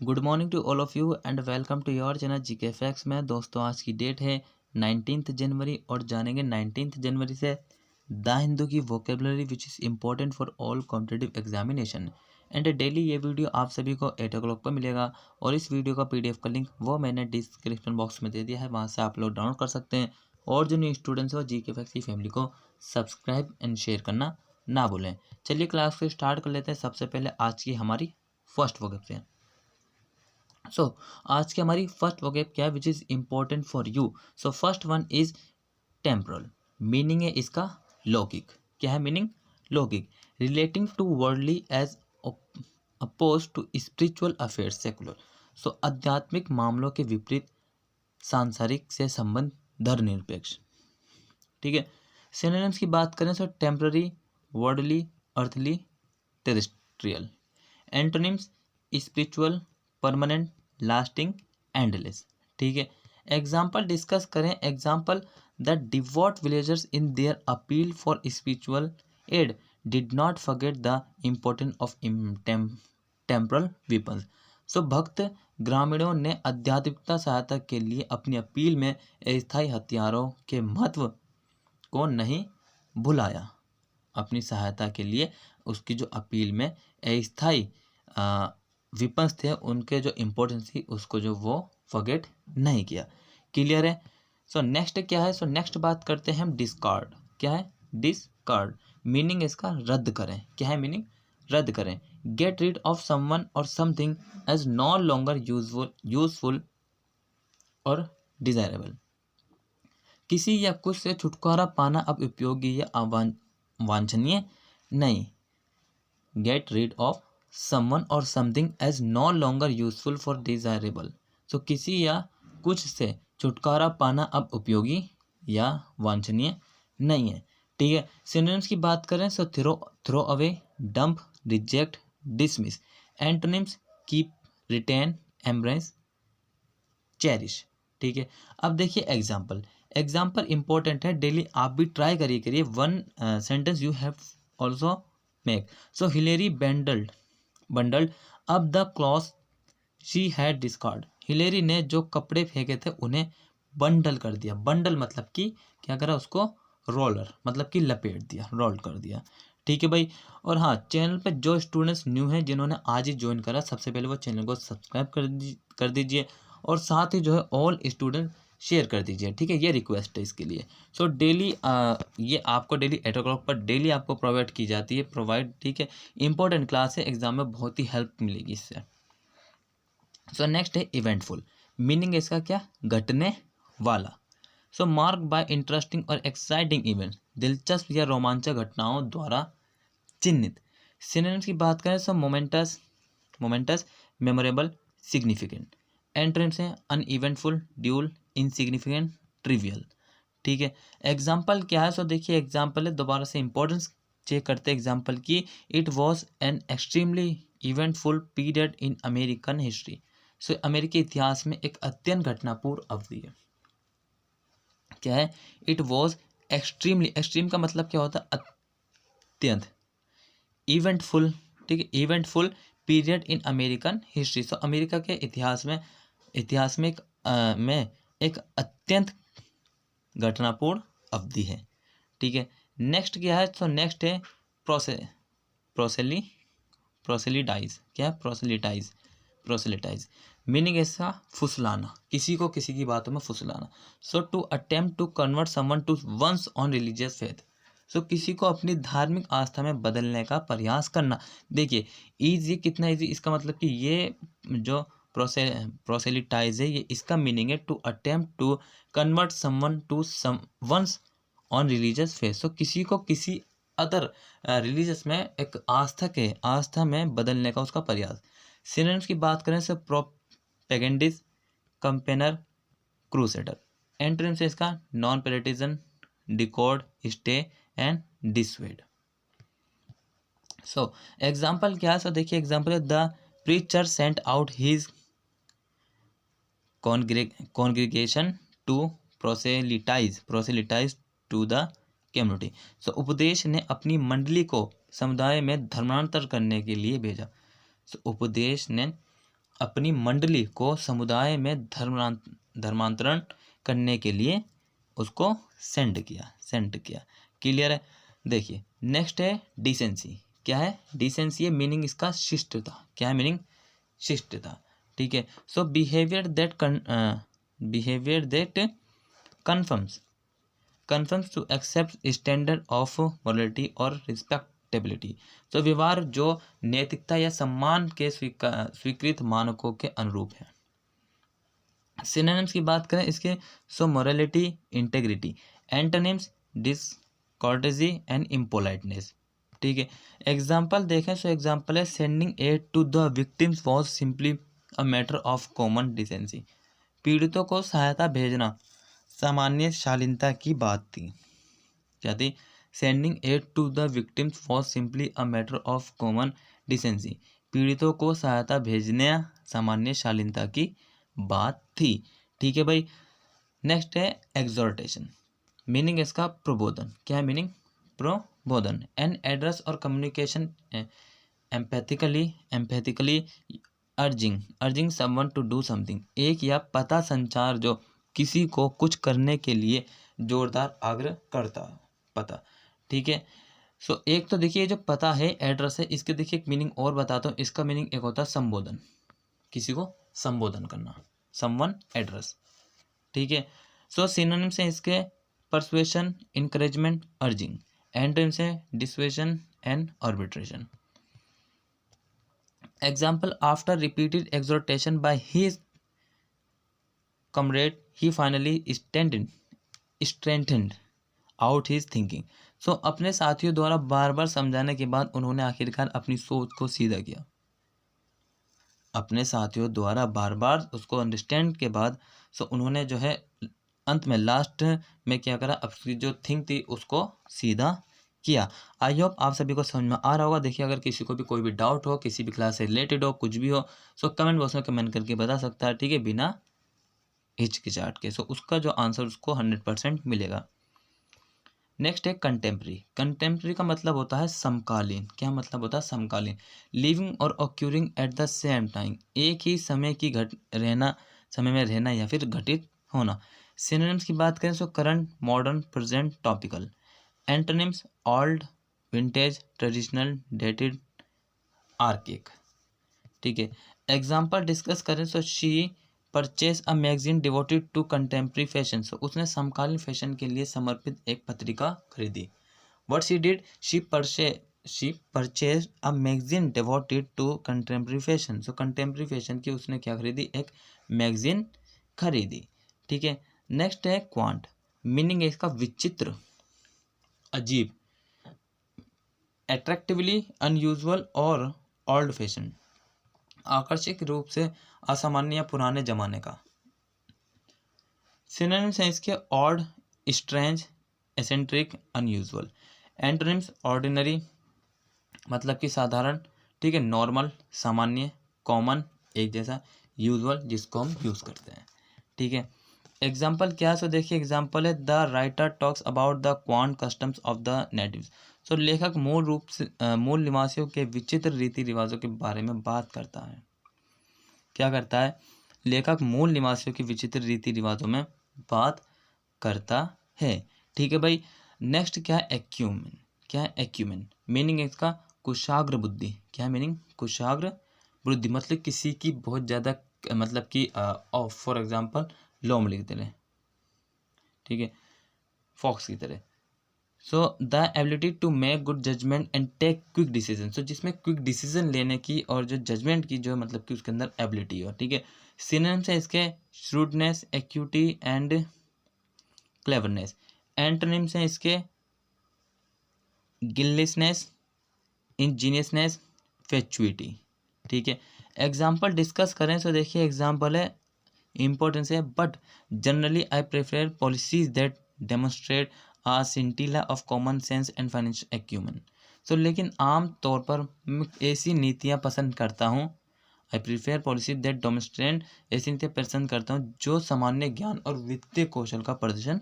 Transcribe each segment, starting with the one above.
Good morning to all of you and welcome to your channel GK facts में। दोस्तों आज की date है 19th जनवरी और जानेंगे 19th जनवरी से द हिंदू की vocabulary which is important for all competitive examination. And daily ये वीडियो आप सभी को 8 o'clock पर मिलेगा और इस वीडियो का PDF का लिंक वो मैंने डिस्क्रिप्शन बॉक्स में दे दिया है, वहाँ से आप लोग डाउनलोड कर सकते हैं। और जो न्यू स्टूडेंट्स हो जीके फैक्ट्स की फैमिली को सब्सक्राइब एंड शेयर करना ना भूलें। चलिए क्लास को स्टार्ट कर लेते हैं। सबसे पहले आज की हमारी फर्स्ट वोकेब से। आज की हमारी फर्स्ट वोकेब क्या है which is important for you. First one is temporal. Meaning है इसका लौकिक। क्या है मीनिंग? लौकिक। Relating to worldly as oppose to spiritual affairs secular. आध्यात्मिक मामलों के विपरीत सांसारिक से संबंध धर्मनिरपेक्ष। ठीक है। सिनोनिम्स की बात करें तो temporary, worldly, earthly, terrestrial. Antonyms spiritual, permanent, lasting, endless. ठीक है। एग्जाम्पल डिस्कस करें। Example the devout villagers in their appeal for spiritual aid did not forget the importance of temporal weapons. भक्त ग्रामीणों ने आध्यात्मिकता सहायता के लिए अपनी अपील में अस्थायी हथियारों के महत्व को नहीं भुलाया। अपनी सहायता के लिए उसकी जो अपील में अस्थायी विपन्स थे उनके जो इम्पोर्टेंस थी उसको जो वो फॉरगेट नहीं किया। क्लियर है। नेक्स्ट क्या है? नेक्स्ट बात करते हैं हम डिस्कार्ड। क्या है? डिस्कार्ड। मीनिंग इसका रद्द करें। क्या है मीनिंग? रद्द करें। Get rid of someone or something as no longer useful or desirable. किसी या कुछ से छुटकारा पाना अब उपयोगी या वांछनीय नहीं। Get rid of someone or something as no longer useful for desirable. किसी या कुछ से छुटकारा पाना अब उपयोगी या वांछनीय नहीं है। ठीक है। सिनोनिम्स की बात करें throw away, dump, reject, dismiss. Antonyms keep, retain, embrace, cherish. ठीक है। अब देखिए एग्जाम्पल इंपॉर्टेंट है, डेली आप भी ट्राई करिए। One sentence you have also make. Hillary bundled up the cloth she had discard. Hillary ने जो कपड़े फेंके थे उन्हें बंडल कर दिया। बंडल मतलब कि क्या करा? उसको रोलर मतलब कि लपेट दिया, रोल कर दिया। ठीक है भाई। और हाँ, चैनल पे जो स्टूडेंट्स न्यू हैं जिन्होंने आज ही ज्वाइन करा, सबसे पहले वो चैनल को सब्सक्राइब कर दीजिए और साथ ही जो है ऑल स्टूडेंट शेयर कर दीजिए। ठीक है, ये रिक्वेस्ट है इसके लिए। डेली ये आपको डेली 8 o'clock पर डेली आपको प्रोवाइड की जाती है। ठीक है, इंपॉर्टेंट क्लास है, एग्जाम में बहुत ही हेल्प मिलेगी इससे। नेक्स्ट है इवेंटफुल। मीनिंग इसका क्या? घटने वाला। मार्क बाय इंटरेस्टिंग और एक्साइटिंग इवेंट। दिलचस्प या रोमांचक घटनाओं द्वारा चिन्हित। सिनोनिम्स की बात करें मोमेंटस, मेमोरेबल, सिग्निफिकेंट। एंटोनिम्स हैं अनइवेंटफुल, ड्यूल, इनसिग्निफिकेंट, ट्रिवियल। ठीक है। एग्जाम्पल क्या है? देखिए एग्जाम्पल है, दोबारा से इंपॉर्टेंस चेक करते हैं एग्जाम्पल की। It was an extremely eventful period in American history. अमेरिकी इतिहास में एक अत्यंत घटनापूर्ण अवधि है। क्या है? इट वॉज एक्सट्रीमली, एक्सट्रीम का मतलब क्या होता है? अत्यंत। इवेंटफुल, ठीक है, eventful period in American history. America के इतिहास में एक अत्यंत घटनापूर्ण अवधि है। ठीक है। नेक्स्ट क्या है? नेक्स्ट है प्रोसेलिटाइज। क्या है? प्रोसेलिटाइज। मीनिंग इसका फुसलाना, किसी को किसी की बातों में फुसलाना। To attempt to convert someone to one's own religious faith. किसी को अपनी धार्मिक आस्था में बदलने का प्रयास करना। देखिए ईजी, कितना ईजी। इसका मतलब कि ये जो प्रोसेलिटाइज है, ये इसका मीनिंग है to attempt to convert someone to one's own religious faith. किसी को किसी अदर रिलीजियस में एक आस्था में बदलने का उसका प्रयास। सिनोनिम्स की बात करें तो प्रोपेगेंडिस्ट, कंपेनर, क्रूसेडर। एंटोनिम्स है इसका non partisan, discord, stay and dissuade. Example क्या है? देखिए एग्जाम्पल है the preacher sent out his congregation to proselytise to the community. उपदेश ने अपनी मंडली को समुदाय में धर्मांतर करने के लिए भेजा। उपदेश ने अपनी मंडली को समुदाय में धर्मांतरण करने के लिए उसको सेंड किया। क्लियर है। देखिए नेक्स्ट है डिसेंसी। क्या है डिसेंसी? है मीनिंग इसका शिष्टता। क्या है मीनिंग? शिष्टता। ठीक है। So behaviour that conforms to accepted standard of morality और रिस्पेक्टेबिलिटी। तो व्यवहार जो नैतिकता या सम्मान के स्वीकृत मानकों के अनुरूप है। सिनोनिम्स की बात करें इसके, so morality, integrity. Antonyms discourtesy and impoliteness. ठीक है। एग्जाम्पल देखें, सो एग्जाम्पल है sending aid to the victims was simply a matter of common decency. पीड़ितों को सहायता भेजना सामान्य शालीनता की बात थी। क्या थी? Sending aid to the victims was simply a matter of common decency. पीड़ितों को सहायता भेजना सामान्य शालीनता की बात थी। ठीक है भाई। नेक्स्ट है एग्जॉर्टेशन। मीनिंग इसका प्रबोधन। क्या है मीनिंग? प्रबोधन। एन एड्रेस और communication empathically urging someone to do something. एक या पता संचार जो किसी को कुछ करने के लिए जोरदार आग्रह करता। पता। ठीक है। सो एक तो देखिए जो पता है, एड्रेस है, इसके देखिए एक मीनिंग और बताता हूँ। इसका मीनिंग एक होता है संबोधन, किसी को संबोधन करना, समवन एड्रेस। ठीक है। सो सिनोनिम्स है इसके परसुएशन, इनकरेजमेंट, अर्जिंग। एंटोनिम्स है dissuasion and arbitration. Example, after repeated exhortation by his comrade, he finally strengthened out his thinking. So अपने साथियों द्वारा बार बार समझाने के बाद उन्होंने आखिरकार अपनी सोच को सीधा किया। अपने साथियों द्वारा बार बार उसको अंडरस्टैंड के बाद सो उन्होंने जो है अंत में लास्ट में क्या करा, अपनी जो थिंक थी उसको सीधा किया। आई होप आप सभी को समझ में आ रहा होगा। देखिए अगर किसी को भी कोई भी डाउट हो, किसी भी क्लास से रिलेटेड हो, कुछ भी हो, सो कमेंट बॉक्स में कमेंट करके बता सकता है। ठीक है, बिना हिचकिचाहट के। सो उसका जो आंसर उसको 100% मिलेगा। नेक्स्ट है कंटेम्प्रेरी। कंटेम्प्रेरी का मतलब होता है समकालीन। क्या मतलब होता है? समकालीन। लिविंग और ऑक्यूरिंग एट द सेम टाइम। एक ही समय में रहना या फिर घटित होना। सिनोनिम्स की बात करें तो current, modern, present, topical. Antonyms old, vintage, traditional, dated, archaic. ठीक है। एग्जाम्पल डिस्कस करें तो she purchase a magazine devoted to contemporary fashion. So उसने समकालीन फैशन के लिए समर्पित एक पत्रिका खरीदी। What she did, she purchase a magazine devoted to contemporary fashion. So contemporary fashion की उसने क्या खरीदी? एक मैगजीन खरीदी। ठीक है। नेक्स्ट है क्वांट। मीनिंग है इसका विचित्र, अजीब, अट्रैक्टिवली अनयूजुअल और ओल्ड फैशन। आकर्षक रूप से असामान्य या पुराने जमाने का। सिनोनिम्स हैं इसके odd, strange, eccentric, unusual. Antonyms ordinary मतलब कि साधारण, ठीक है, नॉर्मल सामान्य, कॉमन एक जैसा, यूजुअल जिसको हम यूज करते हैं। ठीक है। एग्जाम्पल क्या है? सो देखिए एग्जाम्पल है the writer talks about the quaint customs of the natives. So लेखक मूल निवासियों के विचित्र रीति रिवाजों के बारे में बात करता है। क्या करता है? लेखक मूल निवासियों के विचित्र रीति रिवाजों में बात करता है। ठीक है भाई। नेक्स्ट क्या है? एक्यूमेन। क्या है? एक्यूमेन। मीनिंग इसका कुशाग्र बुद्धि। क्या मीनिंग? कुशाग्र बुद्धि मतलब किसी की बहुत ज़्यादा, मतलब कि फॉर एग्जाम्पल लोमड़ी की तरह, ठीक है, फॉक्स की तरह। So the ability to make good judgement and take quick decision. So जिसमें क्विक डिसीजन लेने की और जो जजमेंट की जो मतलब कि उसके अंदर एबिलिटी हो। ठीक है। सिनोनिम्स है इसके shrewdness, acuity and cleverness. Antonyms हैं इसके गिल्लिसनेस, इंजीनियसनेस, फैचुइटी। ठीक है। एग्जाम्पल डिस्कस करें तो देखिए एग्जाम्पल है इम्पोर्टेंस है, but generally I prefer policies that demonstrate a scintilla of common sense and financial acumen. So लेकिन आम तौर पर मैं ऐसी नीतियाँ पसंद करता हूँ, आई प्रीफेयर पॉलिसी दैट डेमोन्स्ट्रेट, ऐसी नीतियाँ पसंद करता हूँ जो सामान्य ज्ञान और वित्तीय कौशल का प्रदर्शन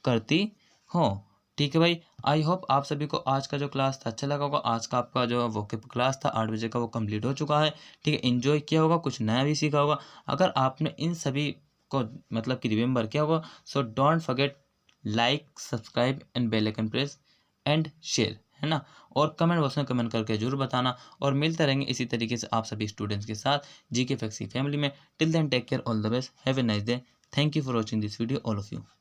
करती हो। ठीक है भाई, आई होप आप सभी को आज का जो क्लास था अच्छा लगा होगा। आज का आपका जो वोकेब क्लास था 8 बजे का, वो कंप्लीट हो चुका है। ठीक है, एंजॉय किया होगा, कुछ नया भी सीखा होगा। अगर आपने इन सभी को मतलब कि रिमेंबर किया होगा, so don't forget like, subscribe and bell icon press and share, है ना। और कमेंट बॉक्स में कमेंट करके जरूर बताना, और मिलते रहेंगे इसी तरीके से आप सभी स्टूडेंट्स के साथ जीके फैक्सी फैमिली में। Till then take care, all the best, have a nice day. Thank you for watching this video all of you.